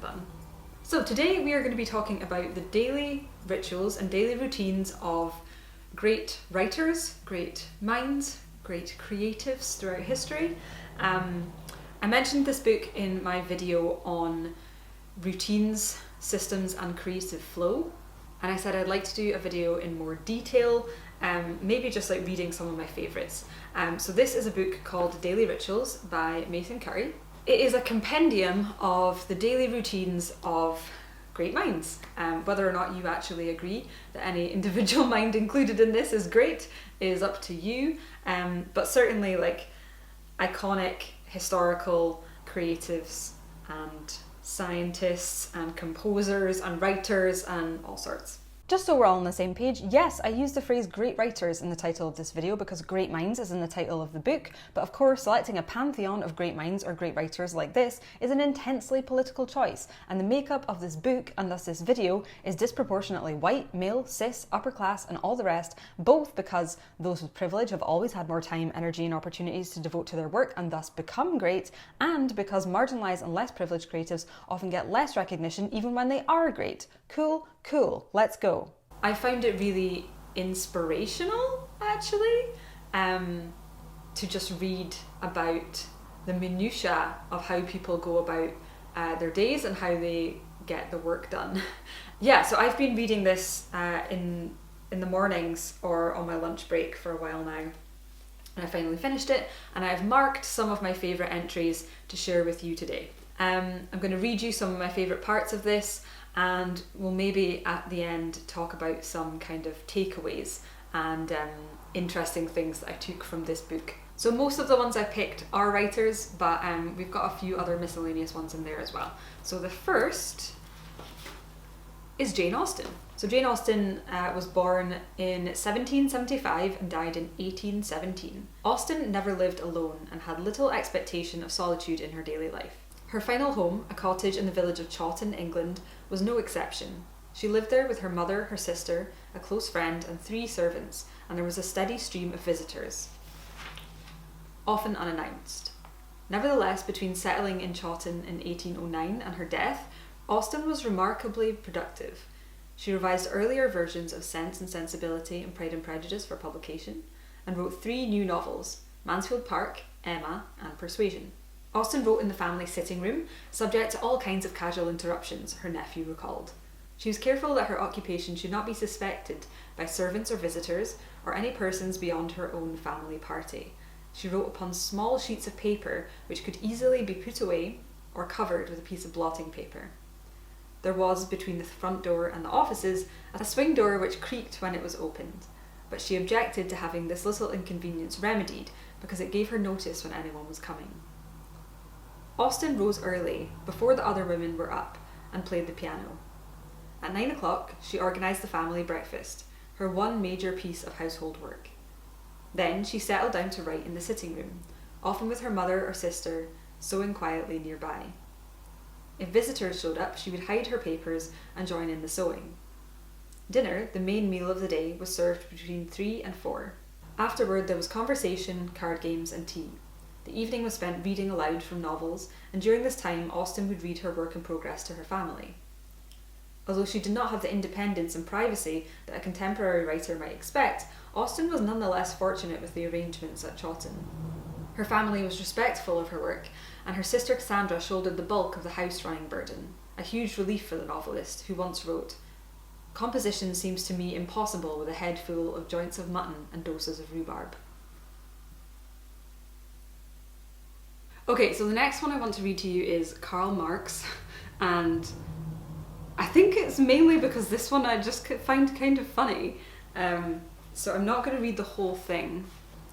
button. So today we are going to be talking about the daily rituals and daily routines of great writers, great minds, great creatives throughout history. I mentioned this book in my video on routines, systems and creative flow, and I said I'd like to do a video in more detail, maybe just like reading some of my favourites. So this is a book called Daily Rituals by Mason Curry. It is a compendium of the daily routines of great minds. Whether or not you actually agree that any individual mind included in this is great is up to you, but certainly like iconic historical creatives and scientists and composers and writers and all sorts. Just so we're all on the same page, yes, I use the phrase great writers in the title of this video because great minds is in the title of the book, but of course selecting a pantheon of great minds or great writers like this is an intensely political choice, and the makeup of this book, and thus this video, is disproportionately white, male, cis, upper class and all the rest, both because those with privilege have always had more time, energy and opportunities to devote to their work and thus become great, and because marginalised and less privileged creatives often get less recognition even when they are great. Cool, let's go. I found it really inspirational, actually, to just read about the minutiae of how people go about their days and how they get the work done. Yeah, so I've been reading this in the mornings or on my lunch break for a while now, and I finally finished it, and I've marked some of my favourite entries to share with you today. I'm going to read you some of my favourite parts of this, and we'll maybe at the end talk about some kind of takeaways and interesting things that I took from this book. So most of the ones I picked are writers, but we've got a few other miscellaneous ones in there as well. So the first is Jane Austen. So Jane Austen was born in 1775 and died in 1817. Austen never lived alone and had little expectation of solitude in her daily life. Her final home, a cottage in the village of Chawton, England, was no exception. She lived there with her mother, her sister, a close friend, and 3 servants, and there was a steady stream of visitors, often unannounced. Nevertheless, between settling in Chawton in 1809 and her death, Austen was remarkably productive. She revised earlier versions of Sense and Sensibility and Pride and Prejudice for publication, and wrote 3 new novels, Mansfield Park, Emma, and Persuasion. Austen wrote in the family sitting room, subject to all kinds of casual interruptions, her nephew recalled. She was careful that her occupation should not be suspected by servants or visitors, or any persons beyond her own family party. She wrote upon small sheets of paper which could easily be put away or covered with a piece of blotting paper. There was, between the front door and the offices, a swing door which creaked when it was opened, but she objected to having this little inconvenience remedied because it gave her notice when anyone was coming. Austen rose early, before the other women were up, and played the piano. At 9 o'clock, she organised the family breakfast, her one major piece of household work. Then she settled down to write in the sitting room, often with her mother or sister, sewing quietly nearby. If visitors showed up, she would hide her papers and join in the sewing. Dinner, the main meal of the day, was served between 3 and 4. Afterward, there was conversation, card games and tea. The evening was spent reading aloud from novels, and during this time Austen would read her work in progress to her family. Although she did not have the independence and privacy that a contemporary writer might expect, Austen was nonetheless fortunate with the arrangements at Chawton. Her family was respectful of her work, and her sister Cassandra shouldered the bulk of the house-running burden, a huge relief for the novelist, who once wrote, "Composition seems to me impossible with a head full of joints of mutton and doses of rhubarb." Okay, so the next one I want to read to you is Karl Marx, and I think it's mainly because this one I just find kind of funny. So I'm not going to read the whole thing.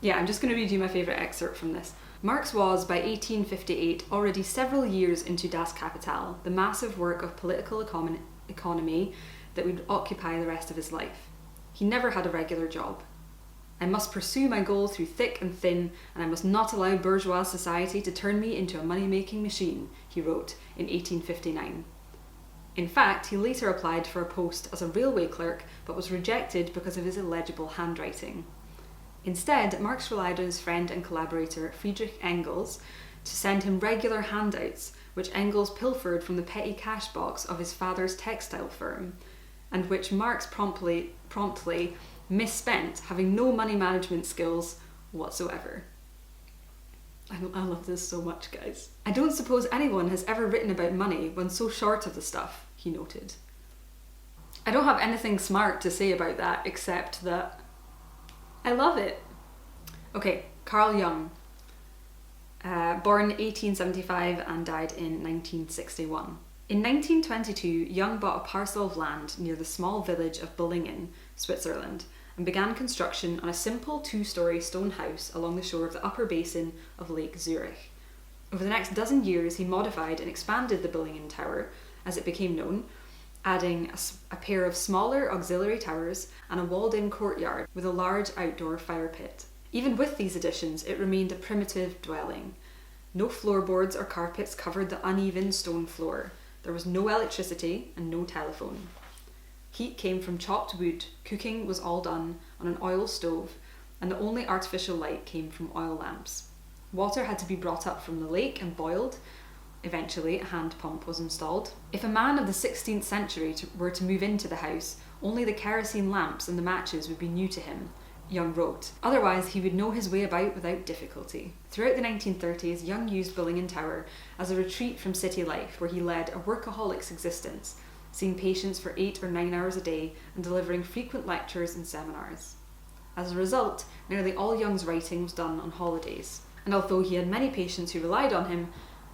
Yeah, I'm just going to read you my favourite excerpt from this. Marx was, by 1858, already several years into Das Kapital, the massive work of political economy that would occupy the rest of his life. He never had a regular job. I must pursue my goal through thick and thin, and I must not allow bourgeois society to turn me into a money-making machine, he wrote in 1859. In fact, he later applied for a post as a railway clerk, but was rejected because of his illegible handwriting. Instead, Marx relied on his friend and collaborator Friedrich Engels to send him regular handouts, which Engels pilfered from the petty cash box of his father's textile firm, and which Marx promptly misspent, having no money management skills whatsoever. I love this so much, guys. I don't suppose anyone has ever written about money when so short of the stuff, he noted. I don't have anything smart to say about that except that I love it. Okay, Carl Jung. Born 1875 and died in 1961. In 1922, Jung bought a parcel of land near the small village of Billingen, Switzerland, and began construction on a simple 2-storey stone house along the shore of the upper basin of Lake Zurich. Over the next dozen years, he modified and expanded the Billingen Tower, as it became known, adding a pair of smaller auxiliary towers and a walled-in courtyard with a large outdoor fire pit. Even with these additions, it remained a primitive dwelling. No floorboards or carpets covered the uneven stone floor. There was no electricity and no telephone. Heat came from chopped wood, cooking was all done on an oil stove, and the only artificial light came from oil lamps. Water had to be brought up from the lake and boiled. Eventually, a hand pump was installed. If a man of the 16th century were to move into the house, only the kerosene lamps and the matches would be new to him, Jung wrote. Otherwise, he would know his way about without difficulty. Throughout the 1930s, Jung used Billingen Tower as a retreat from city life, where he led a workaholic's existence, seeing patients for 8 or 9 hours a day and delivering frequent lectures and seminars. As a result, nearly all Jung's writing was done on holidays. And although he had many patients who relied on him,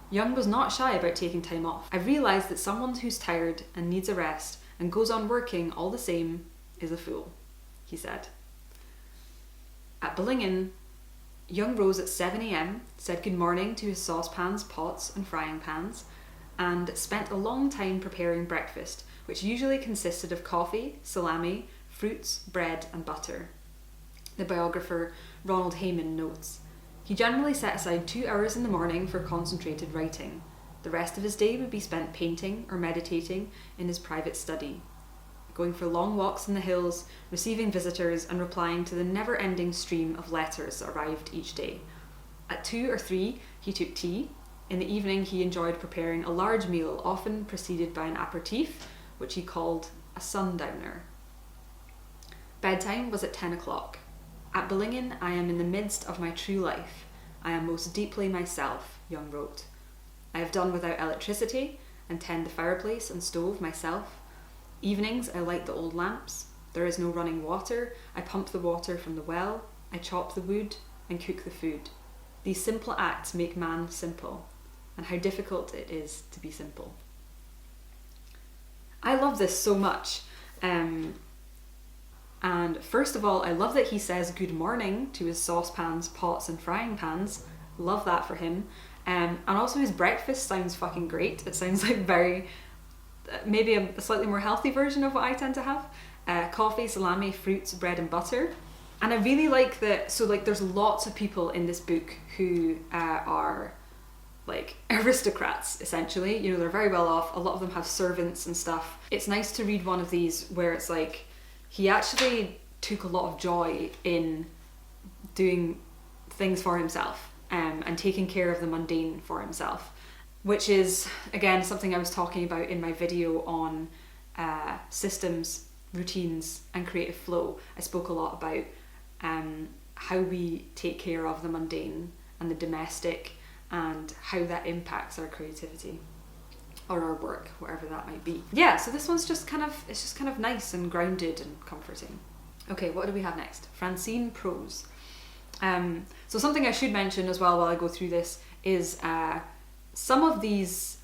Jung was not shy about taking time off. "I've realised that someone who's tired and needs a rest and goes on working all the same is a fool," he said. At Billingen, Jung rose at 7 a.m, said good morning to his saucepans, pots and frying pans, and spent a long time preparing breakfast, which usually consisted of coffee, salami, fruits, bread and butter. The biographer Ronald Hayman notes, "He generally set aside 2 hours in the morning for concentrated writing. The rest of his day would be spent painting or meditating in his private study, going for long walks in the hills, receiving visitors and replying to the never-ending stream of letters that arrived each day. At 2 or 3 he took tea. In the evening he enjoyed preparing a large meal, often preceded by an aperitif, which he called a sundowner. Bedtime was at 10 o'clock. At Billingen I am in the midst of my true life. I am most deeply myself," Jung wrote. "I have done without electricity and tend the fireplace and stove myself. Evenings I light the old lamps. There is no running water. I pump the water from the well. I chop the wood and cook the food. These simple acts make man simple, and how difficult it is to be simple." I love this so much. And first of all, I love that he says good morning to his saucepans, pots and frying pans. Love that for him. And also his breakfast sounds fucking great. It sounds like maybe a slightly more healthy version of what I tend to have. Coffee, salami, fruits, bread and butter. And I really like that, so like there's lots of people in this book who are like aristocrats, essentially. You know, they're very well off. A lot of them have servants and stuff. It's nice to read one of these where it's like, he actually took a lot of joy in doing things for himself and taking care of the mundane for himself, which is, again, something I was talking about in my video on systems, routines and creative flow. I spoke a lot about how we take care of the mundane and the domestic and how that impacts our creativity or our work, whatever that might be. Yeah, so this one's just kind of nice and grounded and comforting. Okay, what do we have next? Francine Prose. So something I should mention as well while I go through this is some of these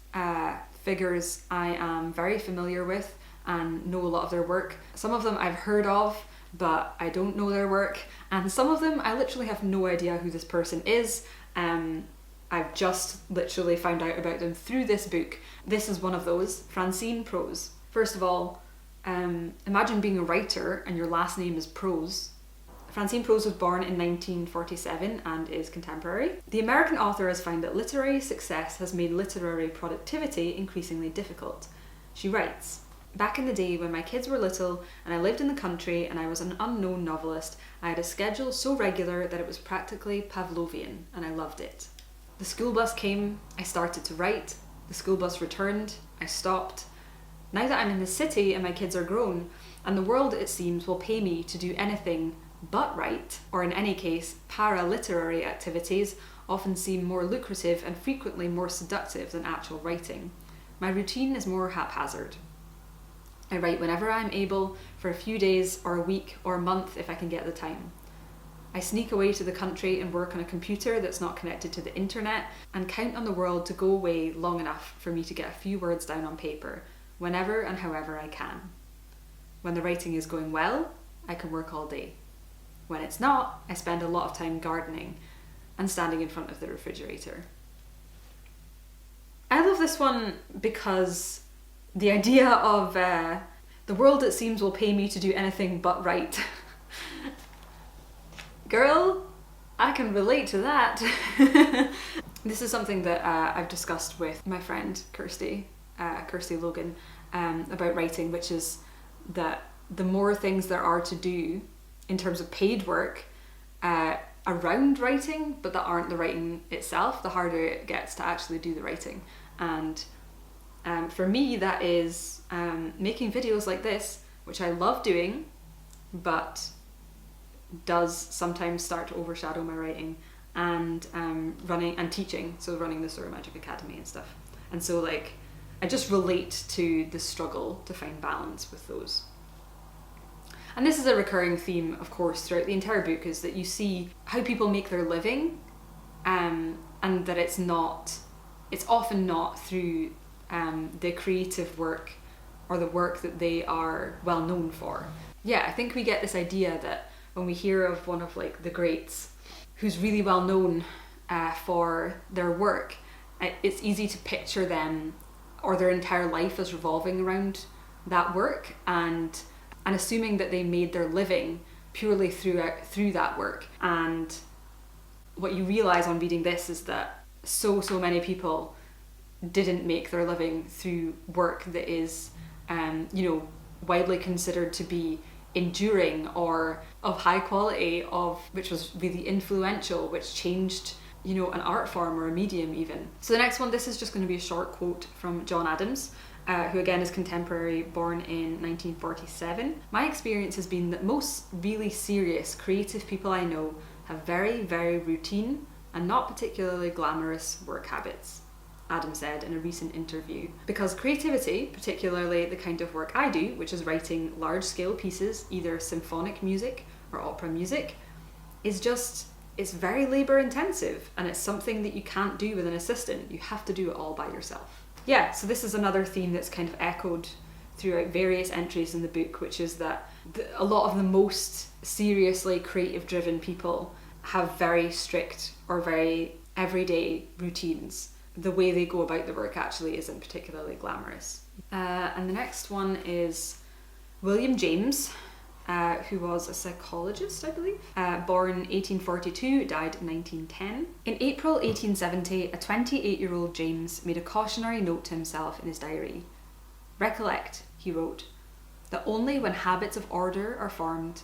figures I am very familiar with and know a lot of their work. Some of them I've heard of, but I don't know their work. And some of them I literally have no idea who this person is. I've just literally found out about them through this book. This is one of those, Francine Prose. First of all, imagine being a writer and your last name is Prose. Francine Prose was born in 1947 and is contemporary. The American author has found that literary success has made literary productivity increasingly difficult. She writes, "Back in the day when my kids were little and I lived in the country and I was an unknown novelist, I had a schedule so regular that it was practically Pavlovian and I loved it." The school bus came, I started to write. The school bus returned, I stopped. Now that I'm in the city and my kids are grown, and the world, it seems, will pay me to do anything but write, or in any case, para-literary activities often seem more lucrative and frequently more seductive than actual writing. My routine is more haphazard. I write whenever I'm able, for a few days or a week or a month if I can get the time. I sneak away to the country and work on a computer that's not connected to the internet and count on the world to go away long enough for me to get a few words down on paper, whenever and however I can. When the writing is going well, I can work all day. When it's not, I spend a lot of time gardening and standing in front of the refrigerator. I love this one because the idea of the world, it seems, will pay me to do anything but write. Girl, I can relate to that. This is something that I've discussed with my friend Kirsty Logan, about writing, which is that the more things there are to do in terms of paid work around writing, but that aren't the writing itself, the harder it gets to actually do the writing. And for me, that is making videos like this, which I love doing, but does sometimes start to overshadow my writing, and running and teaching, so running the Story Magic Academy and stuff. And so like I just relate to the struggle to find balance with those. And this is a recurring theme, of course, throughout the entire book, is that you see how people make their living, and that it's often not through the creative work or the work that they are well known for. Yeah, I think we get this idea that when we hear of one of like the greats who's really well known for their work, it's easy to picture them or their entire life as revolving around that work, and assuming that they made their living purely through that work. And what you realise on reading this is that so many people didn't make their living through work that is widely considered to be enduring or of high quality, which was really influential, which changed an art form or a medium even. So the next one, this is just going to be a short quote from John Adams, who again is contemporary, born in 1947. My experience has been that most really serious creative people I know have very, very routine and not particularly glamorous work habits, Adam said in a recent interview. Because creativity, particularly the kind of work I do, which is writing large-scale pieces, either symphonic music or opera music, it's very labour-intensive, and it's something that you can't do with an assistant. You have to do it all by yourself. Yeah, so this is another theme that's kind of echoed throughout various entries in the book, which is that a lot of the most seriously creative-driven people have very strict or very everyday routines. The way they go about the work actually isn't particularly glamorous. And the next one is William James, who was a psychologist, I believe. Born 1842, died 1910. In April 1870, a 28-year-old James made a cautionary note to himself in his diary. "Recollect," he wrote, "that only when habits of order are formed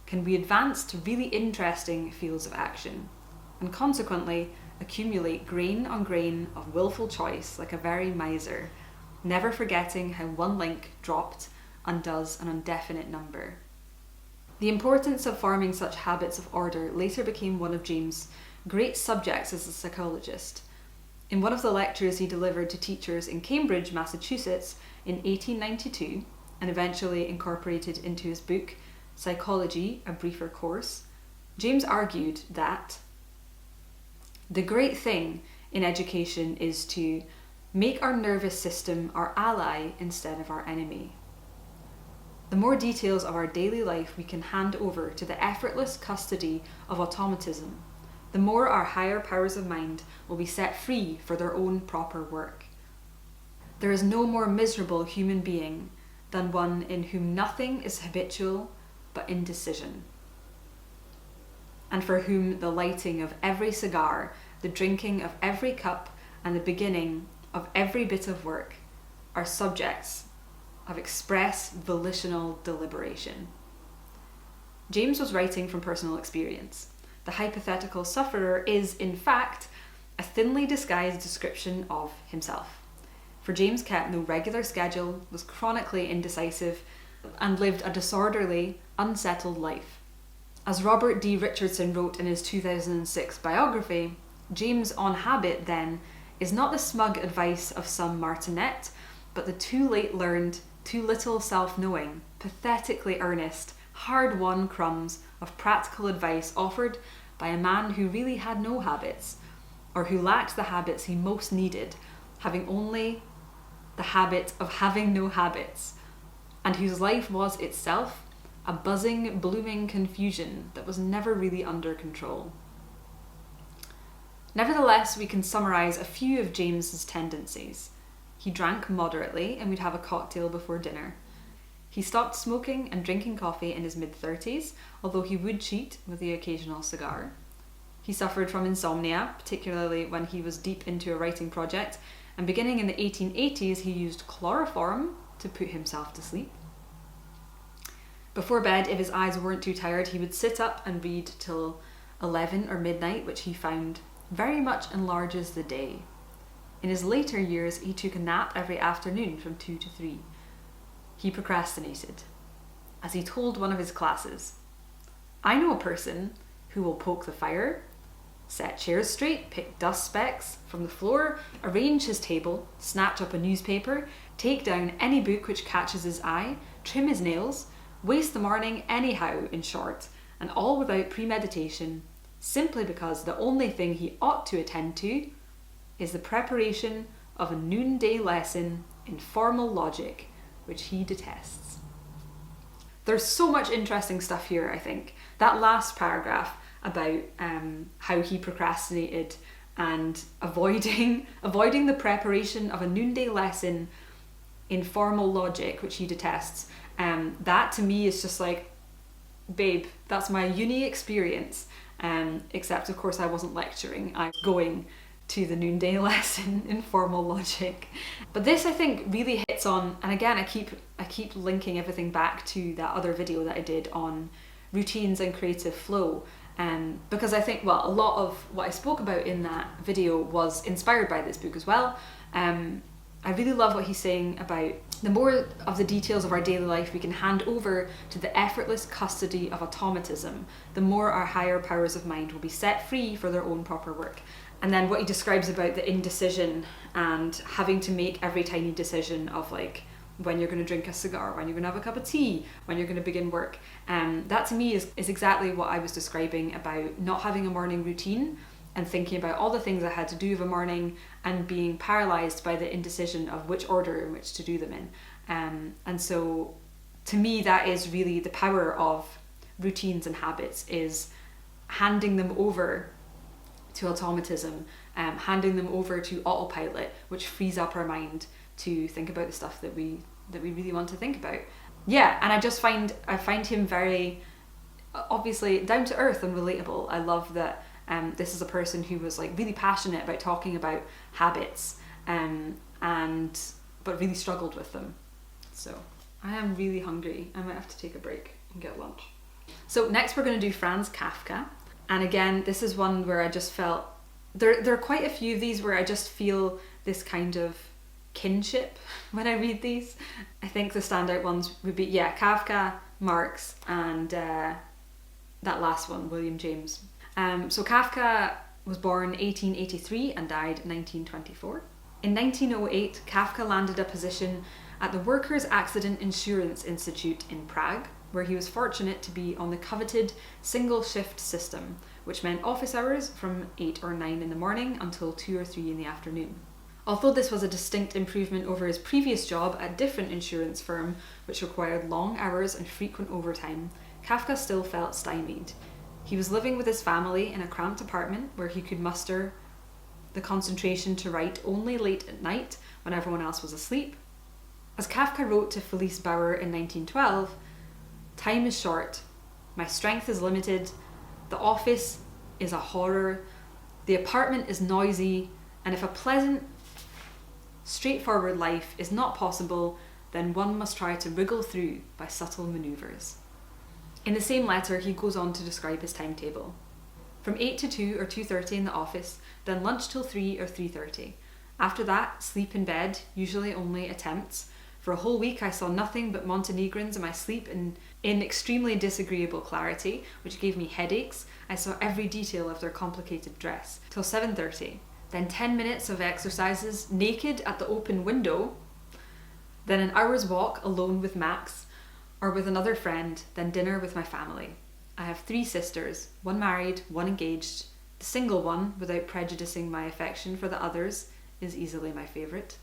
can we advance to really interesting fields of action, and consequently accumulate grain on grain of wilful choice like a very miser, never forgetting how one link dropped undoes an indefinite number." The importance of forming such habits of order later became one of James' great subjects as a psychologist. In one of the lectures he delivered to teachers in Cambridge, Massachusetts in 1892, and eventually incorporated into his book Psychology, a Briefer Course, James argued that the great thing in education is to make our nervous system our ally instead of our enemy. The more details of our daily life we can hand over to the effortless custody of automatism, the more our higher powers of mind will be set free for their own proper work. There is no more miserable human being than one in whom nothing is habitual but indecision, and for whom the lighting of every cigar, the drinking of every cup, and the beginning of every bit of work are subjects of express volitional deliberation. James was writing from personal experience. The hypothetical sufferer is, in fact, a thinly disguised description of himself. For James kept no regular schedule, was chronically indecisive, and lived a disorderly, unsettled life. As Robert D. Richardson wrote in his 2006 biography, James on habit, then, is not the smug advice of some martinet, but the too late learned, too little self-knowing, pathetically earnest, hard-won crumbs of practical advice offered by a man who really had no habits, or who lacked the habits he most needed, having only the habit of having no habits, and whose life was itself a buzzing, blooming confusion that was never really under control. Nevertheless, we can summarise a few of James's tendencies. He drank moderately and would have a cocktail before dinner. He stopped smoking and drinking coffee in his mid-30s, although he would cheat with the occasional cigar. He suffered from insomnia, particularly when he was deep into a writing project, and beginning in the 1880s he used chloroform to put himself to sleep. Before bed, if his eyes weren't too tired, he would sit up and read till 11 or midnight, which he found very much enlarges the day. In his later years, he took a nap every afternoon from 2 to 3. He procrastinated. As he told one of his classes, "I know a person who will poke the fire, set chairs straight, pick dust specks from the floor, arrange his table, snatch up a newspaper, take down any book which catches his eye, trim his nails, waste the morning anyhow, in short, and all without premeditation, simply because the only thing he ought to attend to is the preparation of a noonday lesson in formal logic, which he detests." There's so much interesting stuff here, I think. That last paragraph about how he procrastinated and avoiding the preparation of a noonday lesson in formal logic, which he detests, that to me is just like, babe, that's my uni experience, except of course I wasn't lecturing, I was going to the noonday lesson in formal logic. But this, I think, really hits on, and again I keep linking everything back to that other video that I did on routines and creative flow, because I think, well, a lot of what I spoke about in that video was inspired by this book as well. I really love what he's saying about the more of the details of our daily life we can hand over to the effortless custody of automatism, the more our higher powers of mind will be set free for their own proper work. And then what he describes about the indecision and having to make every tiny decision of like when you're going to drink a cigar, when you're going to have a cup of tea, when you're going to begin work. That to me is exactly what I was describing about not having a morning routine and thinking about all the things I had to do of a morning and being paralysed by the indecision of which order in which to do them in. And so to me that is really the power of routines and habits, is handing them over to automatism, handing them over to autopilot, which frees up our mind to think about the stuff that we really want to think about. Yeah, and I find him very obviously down to earth and relatable. I love that this is a person who was like really passionate about talking about habits, but really struggled with them. So I am really hungry. I might have to take a break and get lunch. So next we're going to do Franz Kafka. And again, this is one where I just felt, there are quite a few of these where I just feel this kind of kinship when I read these. I think the standout ones would be, Kafka, Marx, and that last one, William James. So Kafka was born 1883 and died 1924. In 1908, Kafka landed a position at the Workers' Accident Insurance Institute in Prague, where he was fortunate to be on the coveted single shift system, which meant office hours from 8 or 9 in the morning until 2 or 3 in the afternoon. Although this was a distinct improvement over his previous job at a different insurance firm, which required long hours and frequent overtime, Kafka still felt stymied. He was living with his family in a cramped apartment where he could muster the concentration to write only late at night when everyone else was asleep. As Kafka wrote to Felice Bauer in 1912, "Time is short, my strength is limited, the office is a horror, the apartment is noisy, and if a pleasant, straightforward life is not possible, then one must try to wriggle through by subtle manoeuvres." In the same letter, he goes on to describe his timetable. From 8 to 2 or 2:30 in the office, then lunch till 3 or 3:30. After that, sleep in bed, usually only attempts. For a whole week I saw nothing but Montenegrins in my sleep in extremely disagreeable clarity, which gave me headaches. I saw every detail of their complicated dress. Till 7:30. Then 10 minutes of exercises, naked at the open window. Then an hour's walk alone with Max, or with another friend, then dinner with my family. I have 3 sisters, one married, one engaged. The single one, without prejudicing my affection for the others, is easily my favourite.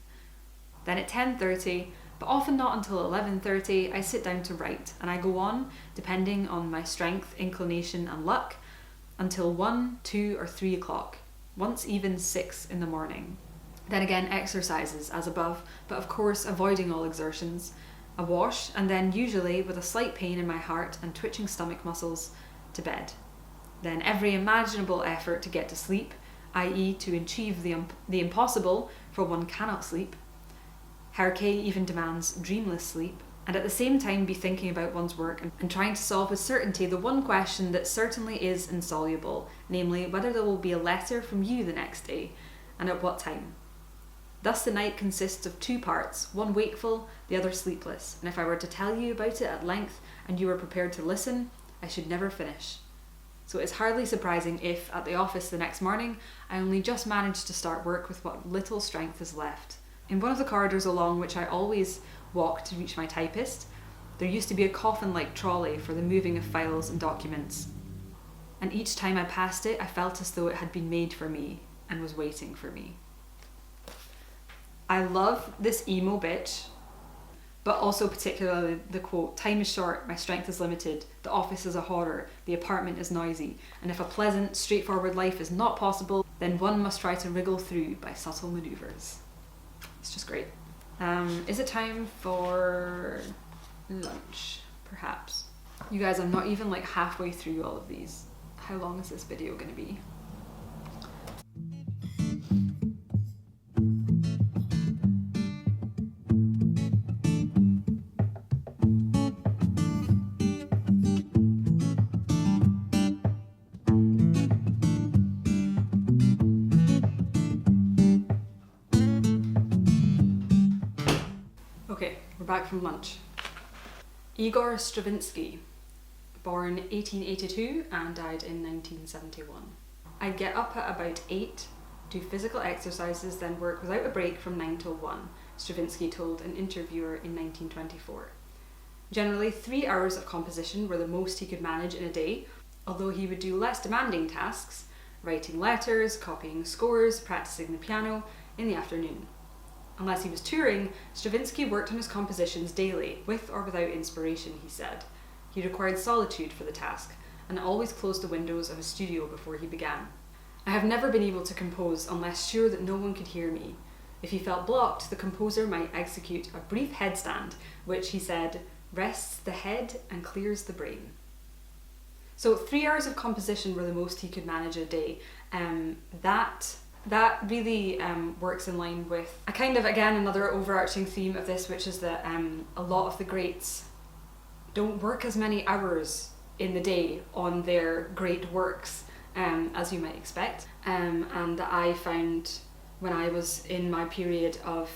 Then at 10:30, but often not until 11:30, I sit down to write, and I go on, depending on my strength, inclination and luck, until 1, 2 or 3 o'clock, once even 6 in the morning. Then again exercises as above, but of course avoiding all exertions, a wash, and then usually with a slight pain in my heart and twitching stomach muscles, to bed. Then every imaginable effort to get to sleep, i.e. to achieve the impossible, for one cannot sleep. Rachael even demands dreamless sleep, and at the same time be thinking about one's work and trying to solve with certainty the one question that certainly is insoluble, namely whether there will be a letter from you the next day, and at what time. Thus the night consists of 2 parts, one wakeful, the other sleepless, and if I were to tell you about it at length and you were prepared to listen, I should never finish. So it's hardly surprising if, at the office the next morning, I only just managed to start work with what little strength is left. In one of the corridors along which I always walk to reach my typist, there used to be a coffin-like trolley for the moving of files and documents. And each time I passed it, I felt as though it had been made for me and was waiting for me. I love this emo bitch, but also particularly the quote, "Time is short, my strength is limited, the office is a horror, the apartment is noisy, and if a pleasant, straightforward life is not possible, then one must try to wriggle through by subtle manoeuvres." It's just great. Is it time for lunch? Perhaps. You guys, I'm not even like halfway through all of these. How long is this video going to be? Okay, we're back from lunch. Igor Stravinsky, born 1882 and died in 1971. I'd get up at about 8, do physical exercises, then work without a break from 9 till 1, Stravinsky told an interviewer in 1924. Generally, 3 hours of composition were the most he could manage in a day, although he would do less demanding tasks, writing letters, copying scores, practicing the piano, in the afternoon. Unless he was touring, Stravinsky worked on his compositions daily, with or without inspiration, he said. He required solitude for the task, and always closed the windows of his studio before he began. "I have never been able to compose unless sure that no one could hear me. If he felt blocked, the composer might execute a brief headstand, which, he said, rests the head and clears the brain." So 3 hours of composition were the most he could manage a day. That really works in line with a kind of, again, another overarching theme of this, which is that a lot of the greats don't work as many hours in the day on their great works as you might expect. And that I found when I was in my period of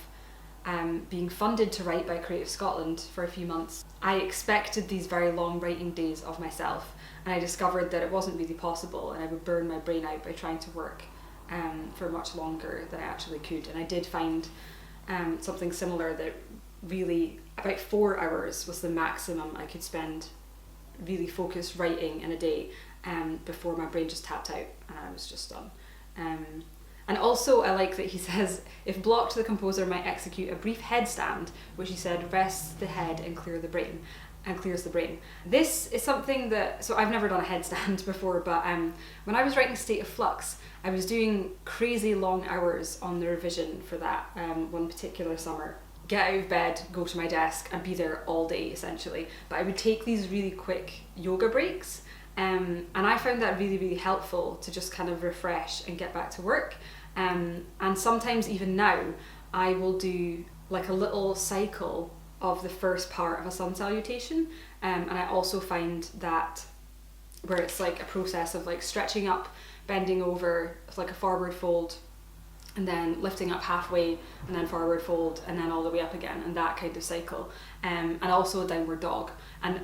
being funded to write by Creative Scotland for a few months, I expected these very long writing days of myself, and I discovered that it wasn't really possible, and I would burn my brain out by trying to work for much longer than I actually could. And I did find something similar, that really about 4 hours was the maximum I could spend really focused writing in a day before my brain just tapped out and I was just done. And also I like that he says, if blocked, the composer might execute a brief headstand, which he said rests the head and clears the brain. This is something that, so I've never done a headstand before, but when I was writing State of Flux, I was doing crazy long hours on the revision for that one particular summer. Get out of bed, go to my desk, and be there all day essentially. But I would take these really quick yoga breaks, and I found that really, really helpful to just kind of refresh and get back to work. And sometimes even now, I will do like a little cycle of the first part of a sun salutation, and I also find that where it's like a process of like stretching up, bending over, like a forward fold, and then lifting up halfway, and then forward fold, and then all the way up again, and that kind of cycle. And also a downward dog. And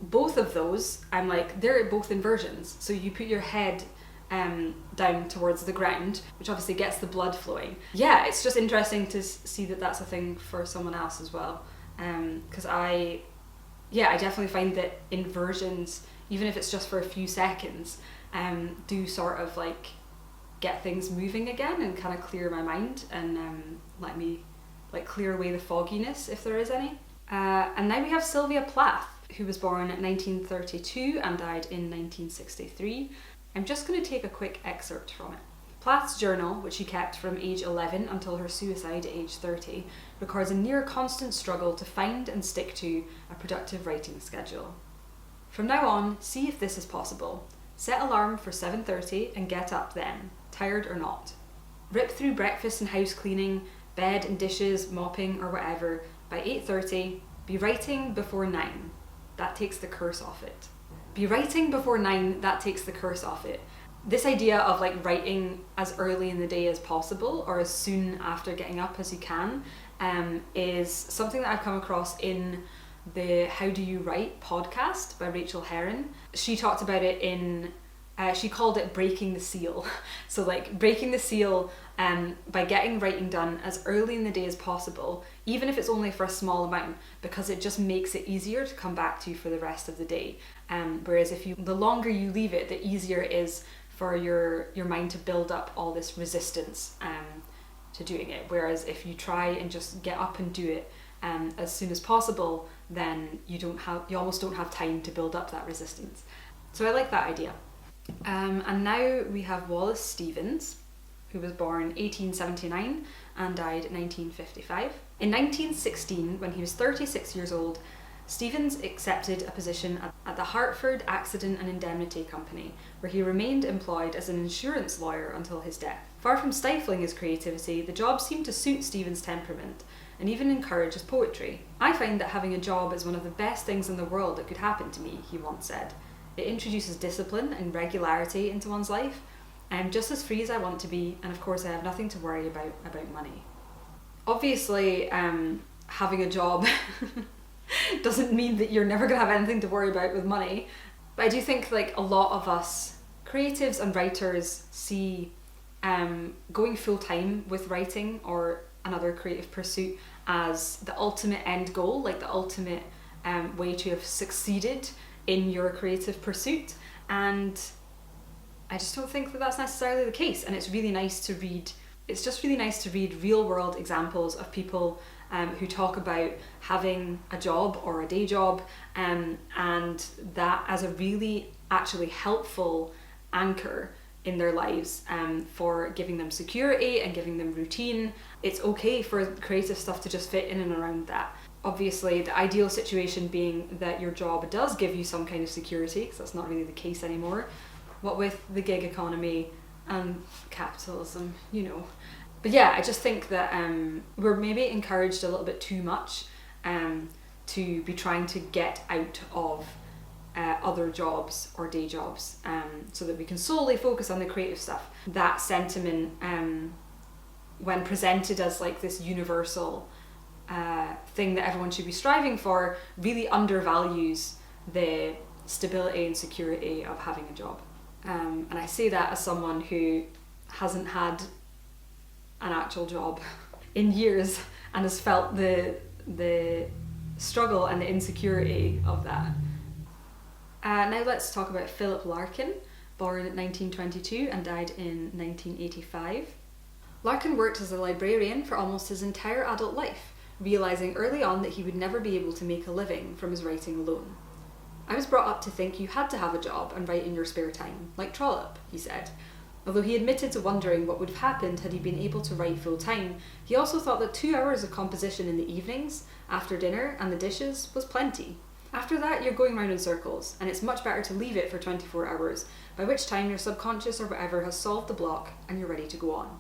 both of those, I'm like, they're both inversions. So you put your head down towards the ground, which obviously gets the blood flowing. Yeah, it's just interesting to see that that's a thing for someone else as well. Because I definitely find that inversions, even if it's just for a few seconds, do sort of like get things moving again and kind of clear my mind and let me like clear away the fogginess if there is any. And now we have Sylvia Plath, who was born in 1932 and died in 1963. I'm just going to take a quick excerpt from it. Plath's journal, which she kept from age 11 until her suicide at age 30, records a near constant struggle to find and stick to a productive writing schedule. From now on, see if this is possible. Set alarm for 7:30 and get up then, tired or not. Rip through breakfast and house cleaning, bed and dishes, mopping or whatever. By 8:30, be writing before 9. That takes the curse off it. Be writing before 9, that takes the curse off it. This idea of like writing as early in the day as possible or as soon after getting up as you can is something that I've come across in the How Do You Write podcast by Rachael. She talked about it in, she called it breaking the seal. So like breaking the seal by getting writing done as early in the day as possible, even if it's only for a small amount, because it just makes it easier to come back to for the rest of the day. Whereas the longer you leave it, the easier it is for your mind to build up all this resistance to doing it. Whereas if you try and just get up and do it as soon as possible, then you almost don't have time to build up that resistance. So I like that idea. And now we have Wallace Stevens, who was born 1879 and died 1955. In 1916, when he was 36 years old, Stevens accepted a position at the Hartford Accident and Indemnity Company, where he remained employed as an insurance lawyer until his death. Far from stifling his creativity, the job seemed to suit Stevens' temperament and even encourage his poetry. I find that having a job is one of the best things in the world that could happen to me, he once said. It introduces discipline and regularity into one's life. I am just as free as I want to be, and of course I have nothing to worry about money. Obviously, having a job doesn't mean that you're never going to have anything to worry about with money. But I do think like a lot of us creatives and writers see going full time with writing or another creative pursuit as the ultimate end goal, like the ultimate way to have succeeded in your creative pursuit. And I just don't think that that's necessarily the case. And it's really nice to read, it's just really nice to read real world examples of people who talk about having a job or a day job, and that as a really actually helpful anchor in their lives for giving them security and giving them routine. It's okay for creative stuff to just fit in and around that. Obviously, the ideal situation being that your job does give you some kind of security, because that's not really the case anymore. What with the gig economy and capitalism, you know. But yeah, I just think that we're maybe encouraged a little bit too much to be trying to get out of other jobs or day jobs so that we can solely focus on the creative stuff. That sentiment, when presented as like this universal thing that everyone should be striving for, really undervalues the stability and security of having a job. And I say that as someone who hasn't had an actual job in years and has felt the struggle and the insecurity of that. Now let's talk about Philip Larkin, born in 1922 and died in 1985. Larkin worked as a librarian for almost his entire adult life, realising early on that he would never be able to make a living from his writing alone. I was brought up to think you had to have a job and write in your spare time, like Trollope, he said. Although he admitted to wondering what would have happened had he been able to write full time, he also thought that 2 hours of composition in the evenings, after dinner and the dishes, was plenty. After that, you're going round in circles, and it's much better to leave it for 24 hours, by which time your subconscious or whatever has solved the block and you're ready to go on.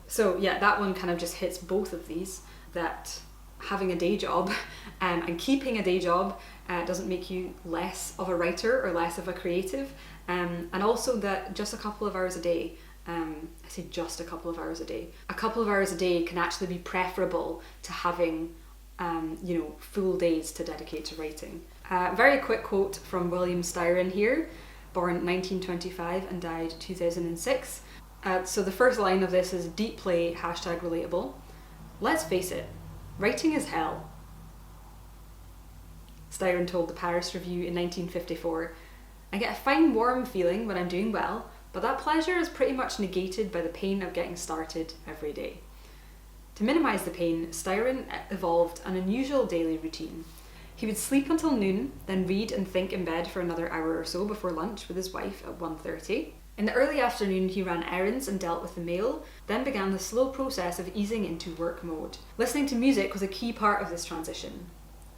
So yeah, that one kind of just hits both of these, that having a day job and keeping a day job doesn't make you less of a writer or less of a creative, and also that just a couple of hours a day, I say just a couple of hours a day can actually be preferable to having full days to dedicate to writing. Very quick quote from William Styron here, born 1925 and died 2006. So the first line of this is deeply #relatable. Let's face it, writing is hell. Styron told the Paris Review in 1954, I get a fine warm feeling when I'm doing well, but that pleasure is pretty much negated by the pain of getting started every day. To minimise the pain, Styron evolved an unusual daily routine. He would sleep until noon, then read and think in bed for another hour or so before lunch with his wife at 1:30. In the early afternoon, he ran errands and dealt with the mail, then began the slow process of easing into work mode. Listening to music was a key part of this transition.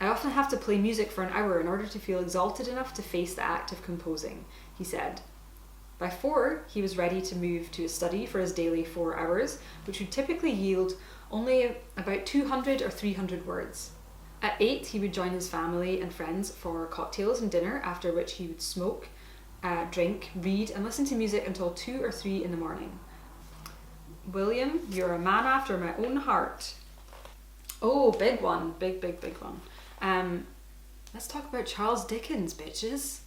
I often have to play music for an hour in order to feel exalted enough to face the act of composing, he said. By 4, he was ready to move to a study for his daily 4 hours, which would typically yield only about 200 or 300 words. At 8, he would join his family and friends for cocktails and dinner, after which he would smoke, drink, read and listen to music until 2 or 3 in the morning. William, you're a man after my own heart. Oh, big one. Big one. Let's talk about Charles Dickens, bitches.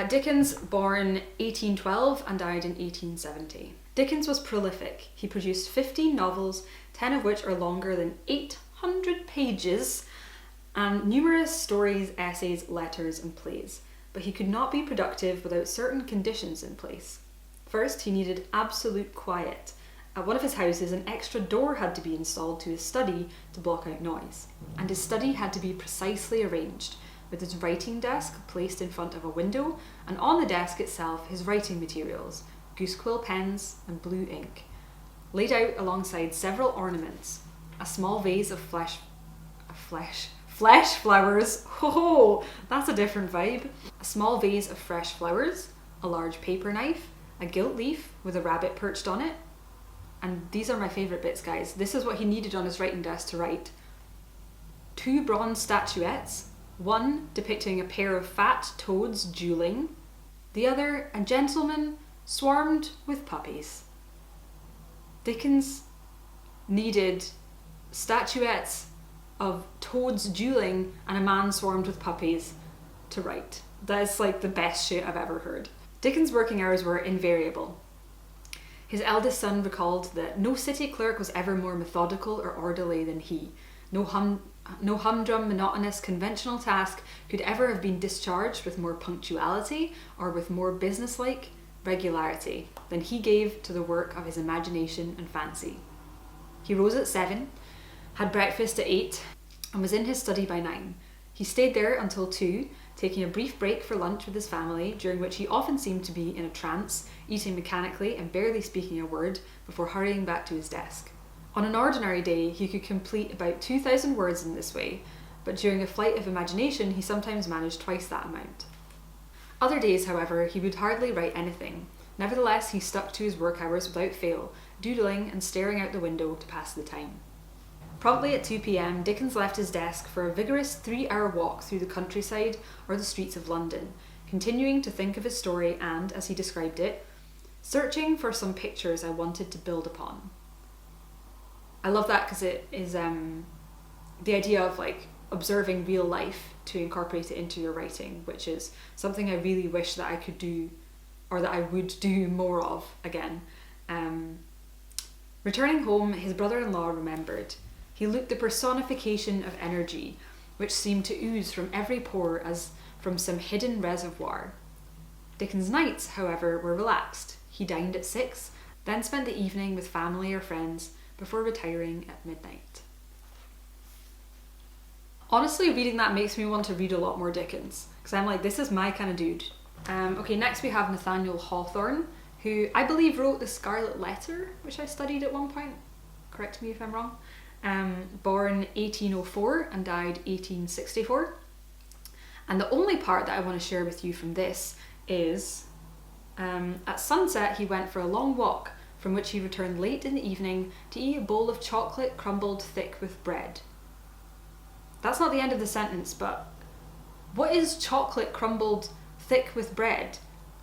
Dickens, born 1812 and died in 1870. Dickens was prolific. He produced 15 novels, 10 of which are longer than 800 pages, and numerous stories, essays, letters and plays. But he could not be productive without certain conditions in place. First, he needed absolute quiet. At one of his houses, an extra door had to be installed to his study to block out noise, and his study had to be precisely arranged, with his writing desk placed in front of a window, and on the desk itself his writing materials, goosequill pens and blue ink, laid out alongside several ornaments, a small vase of flesh flowers, ho, that's a different vibe, a small vase of fresh flowers, a large paper knife, a gilt leaf with a rabbit perched on it, and these are my favourite bits, guys. This is what he needed on his writing desk to write. 2 bronze statuettes, one depicting a pair of fat toads duelling, the other a gentleman swarmed with puppies. Dickens needed statuettes of toads dueling and a man swarmed with puppies to write. That is like the best shit I've ever heard. Dickens' working hours were invariable. His eldest son recalled that no city clerk was ever more methodical or orderly than he. No humdrum, monotonous, conventional task could ever have been discharged with more punctuality or with more businesslike regularity than he gave to the work of his imagination and fancy. He rose at 7, had breakfast at 8, and was in his study by 9. He stayed there until 2, taking a brief break for lunch with his family, during which he often seemed to be in a trance, eating mechanically and barely speaking a word before hurrying back to his desk. On an ordinary day, he could complete about 2,000 words in this way, but during a flight of imagination, he sometimes managed twice that amount. Other days, however, he would hardly write anything. Nevertheless, he stuck to his work hours without fail, doodling and staring out the window to pass the time. Promptly at 2 p.m, Dickens left his desk for a vigorous 3-hour walk through the countryside or the streets of London, continuing to think of his story and, as he described it, searching for some pictures I wanted to build upon. I love that because it is the idea of like observing real life to incorporate it into your writing, which is something I really wish that I could do, or that I would do more of again. Returning home, his brother-in-law remembered. He looked the personification of energy, which seemed to ooze from every pore as from some hidden reservoir. Dickens' nights, however, were relaxed. He dined at 6, then spent the evening with family or friends before retiring at midnight. Honestly, reading that makes me want to read a lot more Dickens, because I'm like, this is my kind of dude. Okay, next we have Nathaniel Hawthorne, who I believe wrote The Scarlet Letter, which I studied at one point. Correct me if I'm wrong. Born 1804 and died 1864. And the only part that I want to share with you from this is at sunset he went for a long walk, from which he returned late in the evening to eat a bowl of chocolate crumbled thick with bread. That's not the end of the sentence, but what is chocolate crumbled thick with bread?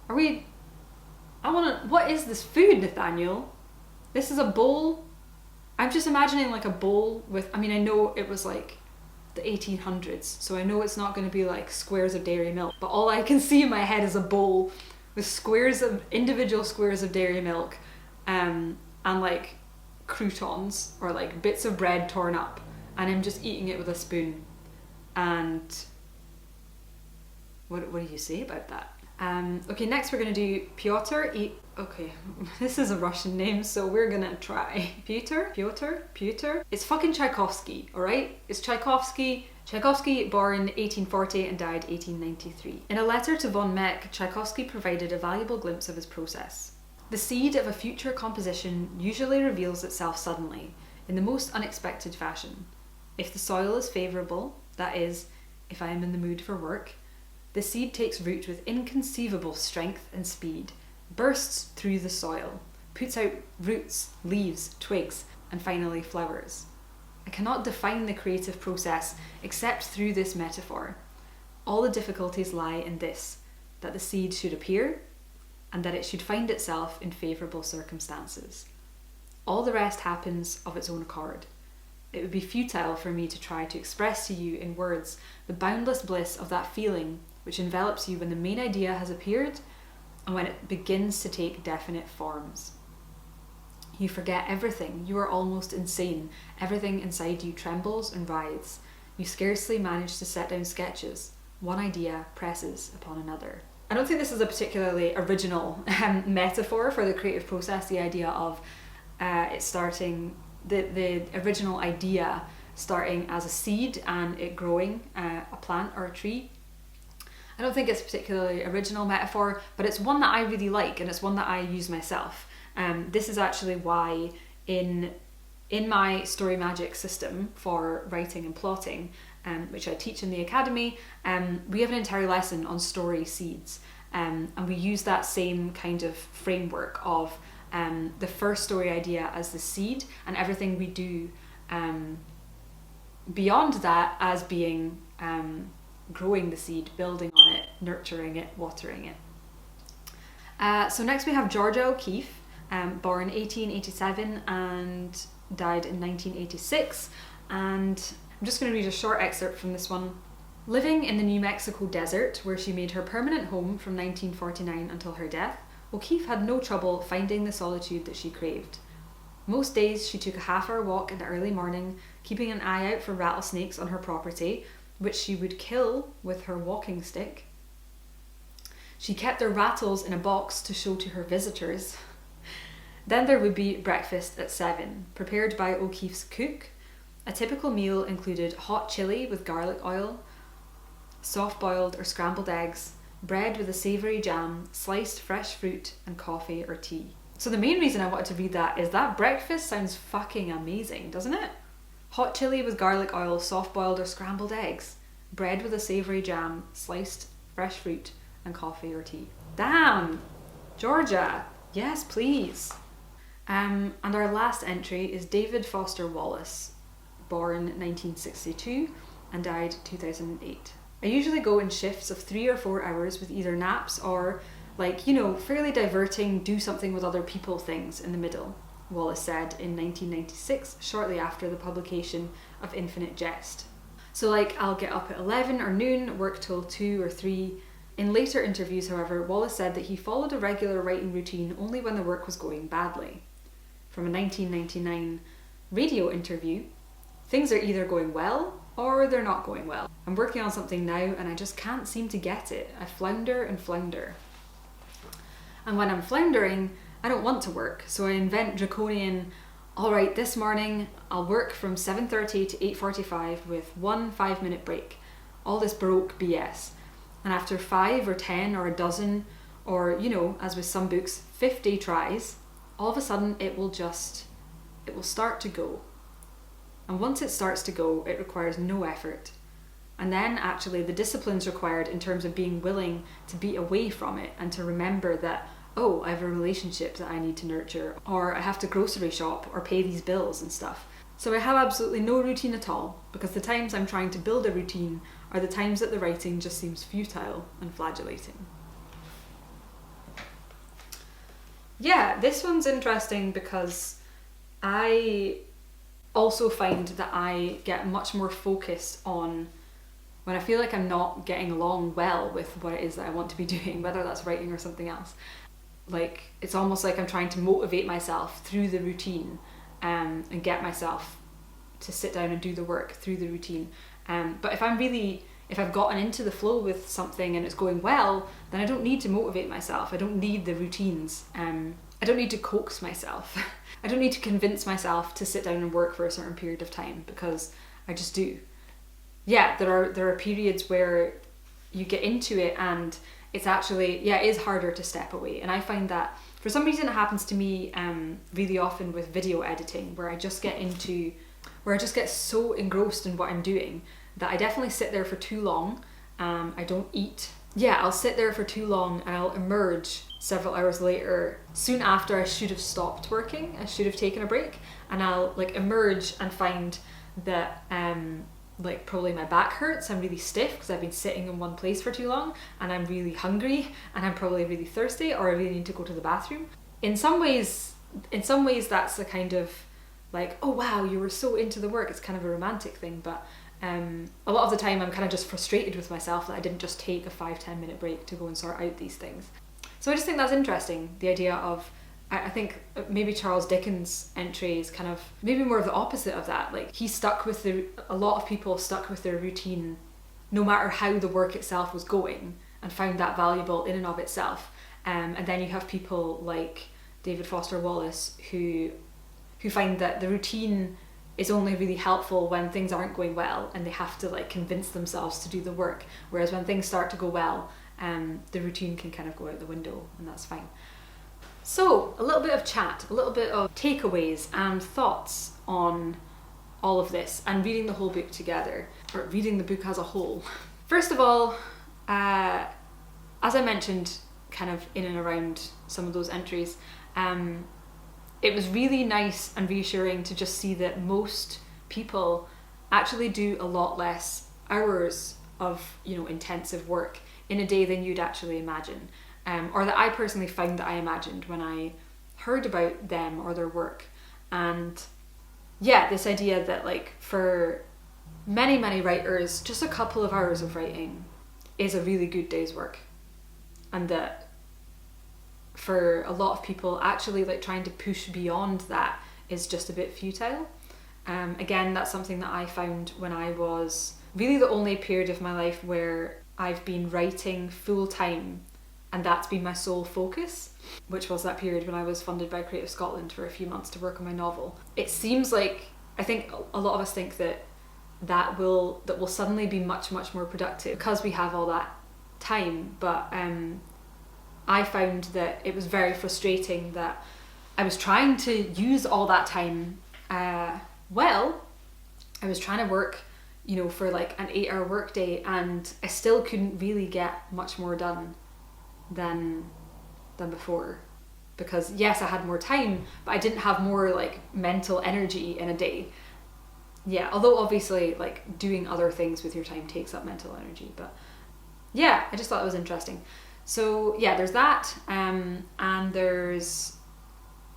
What is this food, Nathaniel? This is a bowl. I'm just imagining like a bowl with, I know it was like the 1800s, so I know it's not going to be like squares of dairy milk, but all I can see in my head is a bowl with individual squares of dairy milk, and like croutons or like bits of bread torn up, and I'm just eating it with a spoon. And what do you say about that? Okay, next we're going to do Pyotr. Okay, this is a Russian name, so we're going to try. Pyotr. It's fucking Tchaikovsky, alright? It's Tchaikovsky. Tchaikovsky, born 1840 and died 1893. In a letter to von Meck, Tchaikovsky provided a valuable glimpse of his process. The seed of a future composition usually reveals itself suddenly, in the most unexpected fashion. If the soil is favourable, that is, if I am in the mood for work, the seed takes root with inconceivable strength and speed, bursts through the soil, puts out roots, leaves, twigs, and finally flowers. I cannot define the creative process except through this metaphor. All the difficulties lie in this, that the seed should appear, and that it should find itself in favourable circumstances. All the rest happens of its own accord. It would be futile for me to try to express to you in words the boundless bliss of that feeling which envelops you when the main idea has appeared and when it begins to take definite forms. You forget everything. You are almost insane. Everything inside you trembles and writhes. You scarcely manage to set down sketches. One idea presses upon another. I don't think this is a particularly original metaphor for the creative process, the idea of it starting, the original idea starting as a seed and it growing a plant or a tree. I don't think it's a particularly original metaphor, but it's one that I really like and it's one that I use myself. This is actually why in my story magic system for writing and plotting, which I teach in the academy, we have an entire lesson on story seeds, and we use that same kind of framework of the first story idea as the seed and everything we do beyond that as being growing the seed, building on it, nurturing it, watering it. So next we have Georgia O'Keeffe, born 1887 and died in 1986, and I'm just going to read a short excerpt from this one. Living in the New Mexico desert, where she made her permanent home from 1949 until her death, O'Keeffe had no trouble finding the solitude that she craved. Most days she took a half-hour walk in the early morning, keeping an eye out for rattlesnakes on her property, which she would kill with her walking stick. She kept their rattles in a box to show to her visitors. Then there would be breakfast at 7, prepared by O'Keeffe's cook. A typical meal included hot chili with garlic oil, soft-boiled or scrambled eggs, bread with a savoury jam, sliced fresh fruit, and coffee or tea. So the main reason I wanted to read that is that breakfast sounds fucking amazing, doesn't it? Hot chili with garlic oil, soft-boiled or scrambled eggs, bread with a savoury jam, sliced fresh fruit, and coffee or tea. Damn! Georgia! Yes, please! And our last entry is David Foster Wallace, born 1962 and died 2008. I usually go in shifts of 3 or 4 hours with either naps or, fairly diverting, do something with other people things in the middle, Wallace said in 1996, shortly after the publication of Infinite Jest. So I'll get up at 11 or noon, work till 2 or 3. In later interviews, however, Wallace said that he followed a regular writing routine only when the work was going badly. From a 1999 radio interview, things are either going well or they're not going well. I'm working on something now and I just can't seem to get it. I flounder and flounder. And when I'm floundering, I don't want to work, so I invent draconian, alright, this morning I'll work from 7:30 to 8:45 with 1 5-minute break. All this Baroque BS. And after 5 or 10 or a dozen, or, as with some books, 50 tries, all of a sudden it will start to go. And once it starts to go, it requires no effort. And then actually the discipline's required in terms of being willing to be away from it and to remember that, I have a relationship that I need to nurture, or I have to grocery shop or pay these bills and stuff. So I have absolutely no routine at all, because the times I'm trying to build a routine are the times that the writing just seems futile and flagellating. Yeah, this one's interesting because I also find that I get much more focused on when I feel like I'm not getting along well with what it is that I want to be doing, whether that's writing or something else. Like, it's almost like I'm trying to motivate myself through the routine, and get myself to sit down and do the work through the routine. But if I've gotten into the flow with something and it's going well, then I don't need to motivate myself. I don't need the routines. I don't need to coax myself. I don't need to convince myself to sit down and work for a certain period of time, because I just do. Yeah, there are periods where you get into it and it's actually, it is harder to step away. And I find that for some reason it happens to me really often with video editing, where I just get so engrossed in what I'm doing that I definitely sit there for too long. I don't eat. Yeah, I'll sit there for too long and I'll emerge several hours later, soon after I should have stopped working. I should have taken a break, and I'll like emerge and find that like probably my back hurts. I'm really stiff because I've been sitting in one place for too long, and I'm really hungry, and I'm probably really thirsty, or I really need to go to the bathroom. In some ways that's a kind of like, oh wow, you were so into the work. It's kind of a romantic thing, but a lot of the time I'm kind of just frustrated with myself that I didn't just take a 5-10 minute break to go and sort out these things. So I just think that's interesting, the idea of, I think maybe Charles Dickens' entry is kind of maybe more of the opposite of that. Like, a lot of people stuck with their routine no matter how the work itself was going, and found that valuable in and of itself. And then you have people like David Foster Wallace who find that the routine is only really helpful when things aren't going well and they have to like convince themselves to do the work. Whereas when things start to go well, the routine can kind of go out the window, and that's fine. So, a little bit of chat, a little bit of takeaways and thoughts on all of this, and reading the whole book together, or reading the book as a whole. First of all, as I mentioned kind of in and around some of those entries, it was really nice and reassuring to just see that most people actually do a lot less hours of, intensive work in a day than you'd actually imagine, or that I personally found that I imagined when I heard about them or their work. And yeah, this idea that like for many writers, just a couple of hours of writing is a really good day's work, and that for a lot of people actually like trying to push beyond that is just a bit futile. Again, that's something that I found when I was really the only period of my life where I've been writing full time, and that's been my sole focus, which was that period when I was funded by Creative Scotland for a few months to work on my novel. It seems like, I think a lot of us think that will suddenly be much more productive because we have all that time, but I found that it was very frustrating that I was trying to use all that time well. I was trying to work, for like an 8-hour work day, and I still couldn't really get much more done than before, because yes, I had more time, but I didn't have more like mental energy in a day. Yeah, although obviously like doing other things with your time takes up mental energy, but yeah, I just thought it was interesting. So yeah, there's that, and there's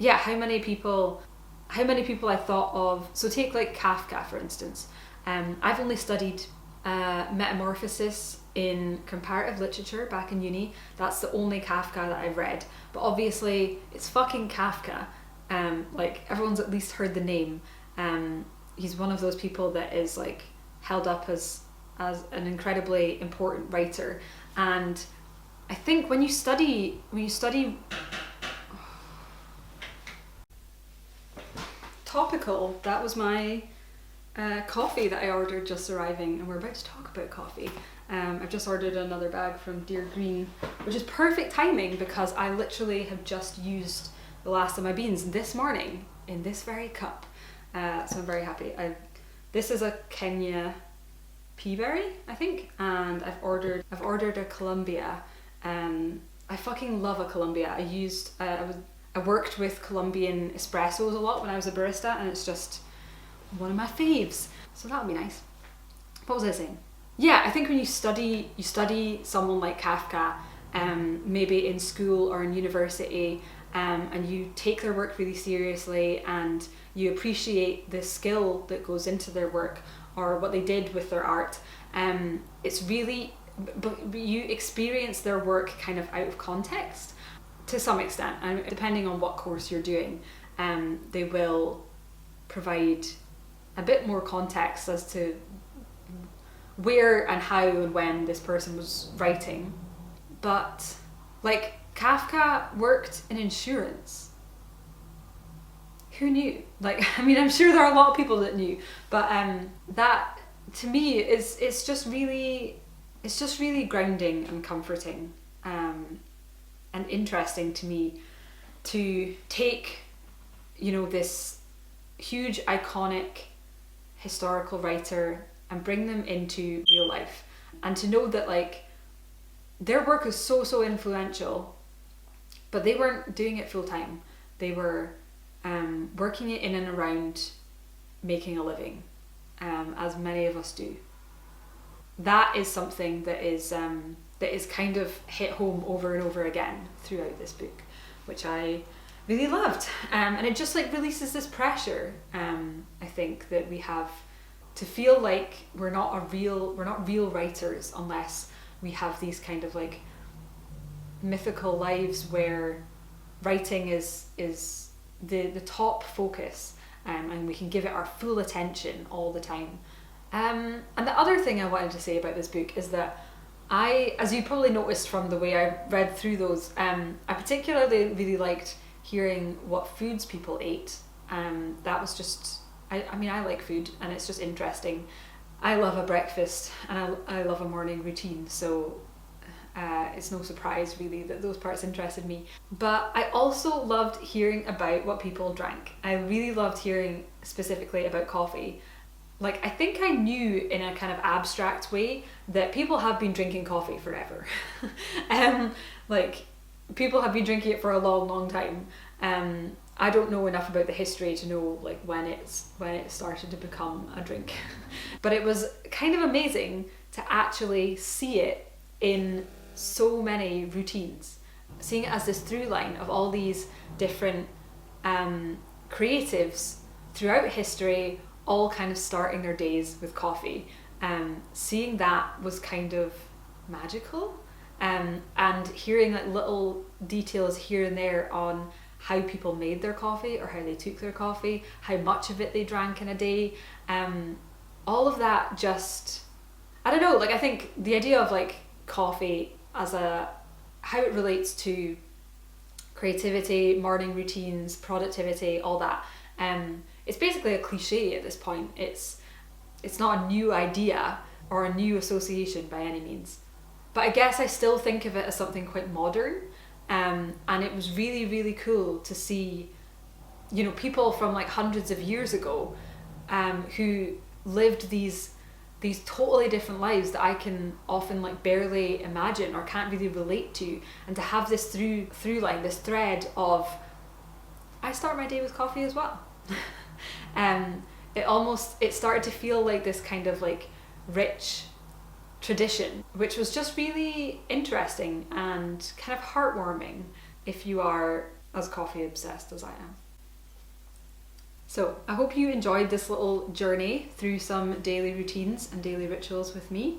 how many people I thought of. So take like Kafka for instance. I've only studied Metamorphosis in comparative literature back in uni. That's the only Kafka that I've read, but obviously it's fucking Kafka. Like everyone's at least heard the name. He's one of those people that is like held up as an incredibly important writer, and I think when you study topical, that was my coffee that I ordered just arriving, and we're about to talk about coffee. I've just ordered another bag from Dear Green, which is perfect timing because I literally have just used the last of my beans this morning in this very cup. So I'm very happy. This is a Kenya peaberry, I think, and I've ordered a Colombia. I fucking love a Colombia. I worked with Colombian espressos a lot when I was a barista, and it's just one of my faves. So that would be nice. What was I saying? Yeah, I think when you study someone like Kafka, maybe in school or in university, and you take their work really seriously and you appreciate the skill that goes into their work or what they did with their art, it's really, but you experience their work kind of out of context to some extent, and depending on what course you're doing, they will provide a bit more context as to where and how and when this person was writing. But like, Kafka worked in insurance. Who knew? Like, I mean, I'm sure there are a lot of people that knew, but that to me is it's just really grounding and comforting, and interesting to me to take, you know, this huge iconic historical writer and bring them into real life, and to know that like their work is so influential, but they weren't doing it full time. They were working it in and around making a living, as many of us do. That is something that is kind of hit home over and over again throughout this book, which I really loved, and it just like releases this pressure, I think, that we have to feel like we're not real writers unless we have these kind of like mythical lives where writing is the top focus, and we can give it our full attention all the time. And the other thing I wanted to say about this book is that as you probably noticed from the way I read through those, I particularly really liked hearing what foods people ate. That was just, I mean, I like food and it's just interesting. I love a breakfast and I love a morning routine, so it's no surprise really that those parts interested me. But I also loved hearing about what people drank. I really loved hearing specifically about coffee. Like, I think I knew in a kind of abstract way that people have been drinking coffee forever. Like, people have been drinking it for a long time. I don't know enough about the history to know like when it started to become a drink. But it was kind of amazing to actually see it in so many routines, seeing it as this through line of all these different creatives throughout history, all kind of starting their days with coffee. Seeing that was kind of magical, and hearing like little details here and there on how people made their coffee or how they took their coffee, how much of it they drank in a day, all of that just, I don't know, like I think the idea of like coffee as how it relates to creativity, morning routines, productivity, all that, it's basically a cliche at this point. It's not a new idea or a new association by any means, but I guess I still think of it as something quite modern, and it was really cool to see, you know, people from like hundreds of years ago, who lived these totally different lives that I can often like barely imagine or can't really relate to, and to have this through line, this thread of I start my day with coffee as well. It started to feel like this kind of like rich tradition, which was just really interesting and kind of heartwarming if you are as coffee obsessed as I am. So I hope you enjoyed this little journey through some daily routines and daily rituals with me.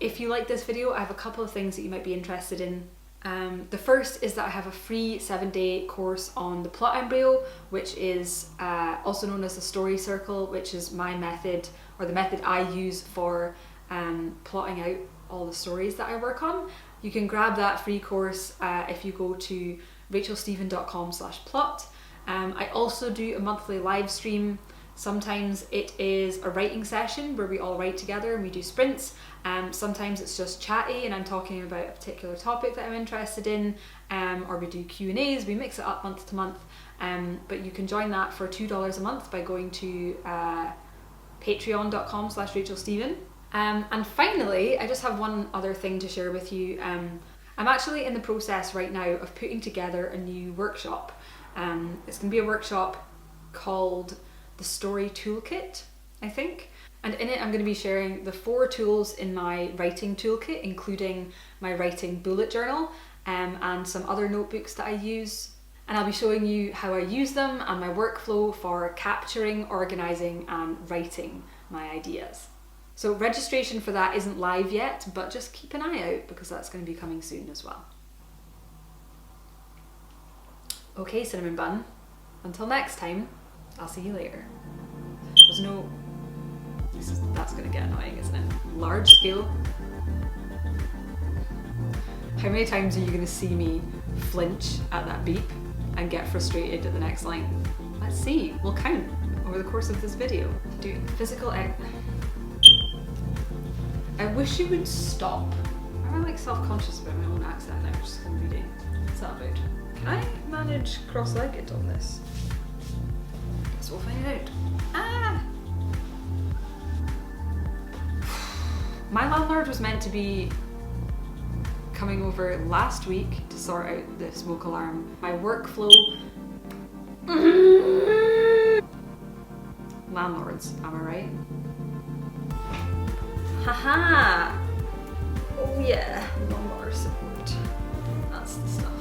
If you like this video, I have a couple of things that you might be interested in. The first is that I have a free 7-day course on the plot embryo, which is also known as the story circle, which is my method, or the method I use for plotting out all the stories that I work on. You can grab that free course if you go to rachaelstevens.com/plot. I also do a monthly live stream. Sometimes it is a writing session where we all write together and we do sprints. Sometimes it's just chatty and I'm talking about a particular topic that I'm interested in, or we do Q&As. We mix it up month to month, but you can join that for $2 a month by going to patreon.com/rachaelsteven. And finally, I just have one other thing to share with you. I'm actually in the process right now of putting together a new workshop. It's going to be a workshop called the Story Toolkit, I think. And in it I'm going to be sharing the 4 tools in my writing toolkit, including my writing bullet journal and some other notebooks that I use. And I'll be showing you how I use them and my workflow for capturing, organising and writing my ideas. So registration for that isn't live yet, but just keep an eye out because that's going to be coming soon as well. Okay, cinnamon bun, until next time, I'll see you later. There's no... That's going to get annoying, isn't it? Large scale. How many times are you going to see me flinch at that beep and get frustrated at the next line? Let's see, we'll count over the course of this video. Do physical I wish you would stop. I'm like self-conscious about my own accent now, just in reading. What's that about? Can I manage cross-legged on this? Guess we'll find out. Ah! My landlord was meant to be coming over last week to sort out the smoke alarm. My workflow... Landlords, am I right? Haha! Oh yeah, lumbar support. That's the stuff.